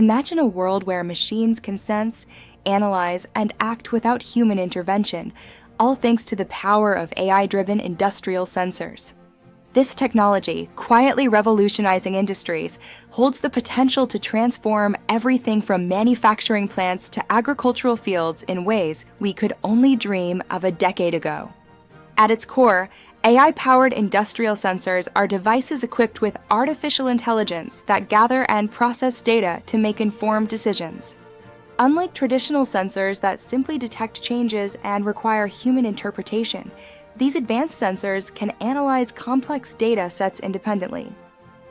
Imagine a world where machines can sense, analyze, and act without human intervention, all thanks to the power of AI-driven industrial sensors. This technology, quietly revolutionizing industries, holds the potential to transform everything from manufacturing plants to agricultural fields in ways we could only dream of a decade ago. At its core, AI-powered industrial sensors are devices equipped with artificial intelligence that gather and process data to make informed decisions. Unlike traditional sensors that simply detect changes and require human interpretation, these advanced sensors can analyze complex data sets independently.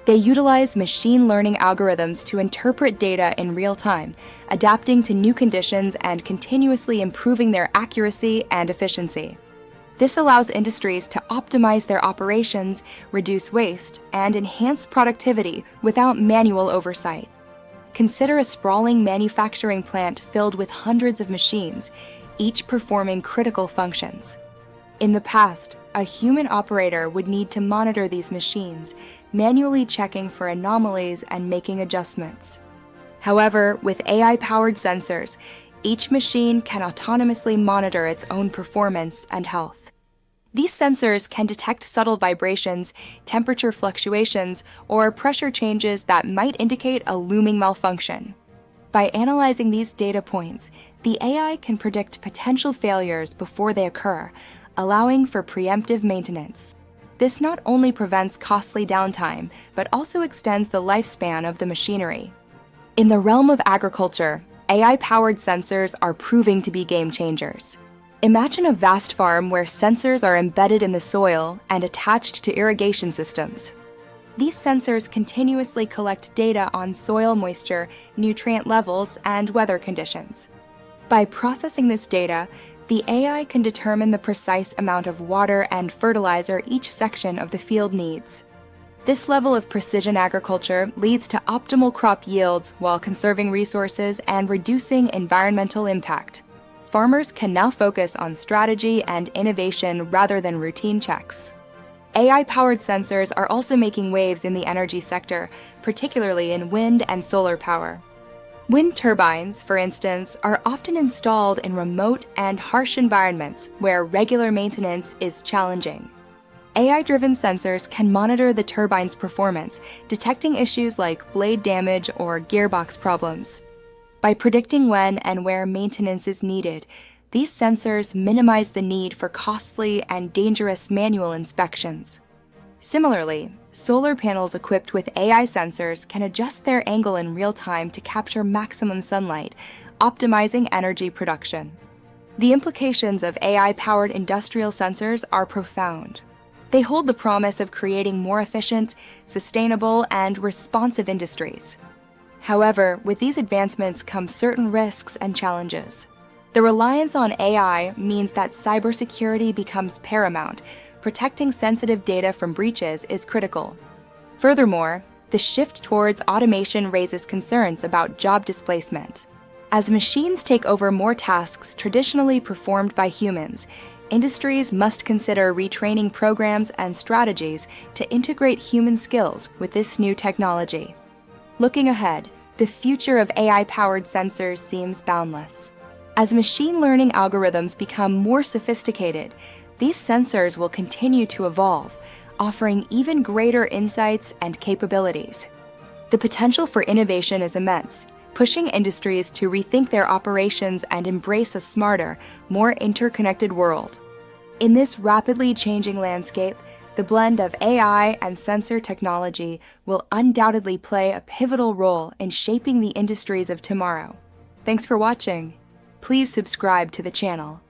They utilize machine learning algorithms to interpret data in real time, adapting to new conditions and continuously improving their accuracy and efficiency. This allows industries to optimize their operations, reduce waste, and enhance productivity without manual oversight. Consider a sprawling manufacturing plant filled with hundreds of machines, each performing critical functions. In the past, a human operator would need to monitor these machines, manually checking for anomalies and making adjustments. However, with AI-powered sensors, each machine can autonomously monitor its own performance and health. These sensors can detect subtle vibrations, temperature fluctuations, or pressure changes that might indicate a looming malfunction. By analyzing these data points, the AI can predict potential failures before they occur, allowing for preemptive maintenance. This not only prevents costly downtime, but also extends the lifespan of the machinery. In the realm of agriculture, AI-powered sensors are proving to be game changers. Imagine a vast farm where sensors are embedded in the soil and attached to irrigation systems. These sensors continuously collect data on soil moisture, nutrient levels, and weather conditions. By processing this data, the AI can determine the precise amount of water and fertilizer each section of the field needs. This level of precision agriculture leads to optimal crop yields while conserving resources and reducing environmental impact. Farmers can now focus on strategy and innovation rather than routine checks. AI-powered sensors are also making waves in the energy sector, particularly in wind and solar power. Wind turbines, for instance, are often installed in remote and harsh environments where regular maintenance is challenging. AI-driven sensors can monitor the turbine's performance, detecting issues like blade damage or gearbox problems. By predicting when and where maintenance is needed, these sensors minimize the need for costly and dangerous manual inspections. Similarly, solar panels equipped with AI sensors can adjust their angle in real time to capture maximum sunlight, optimizing energy production. The implications of AI-powered industrial sensors are profound. They hold the promise of creating more efficient, sustainable, and responsive industries. However, with these advancements come certain risks and challenges. The reliance on AI means that cybersecurity becomes paramount. Protecting sensitive data from breaches is critical. Furthermore, the shift towards automation raises concerns about job displacement. As machines take over more tasks traditionally performed by humans, industries must consider retraining programs and strategies to integrate human skills with this new technology. Looking ahead, the future of AI-powered sensors seems boundless. As machine learning algorithms become more sophisticated, these sensors will continue to evolve, offering even greater insights and capabilities. The potential for innovation is immense, pushing industries to rethink their operations and embrace a smarter, more interconnected world. In this rapidly changing landscape, the blend of AI and sensor technology will undoubtedly play a pivotal role in shaping the industries of tomorrow. Thanks for watching. Please subscribe to the channel.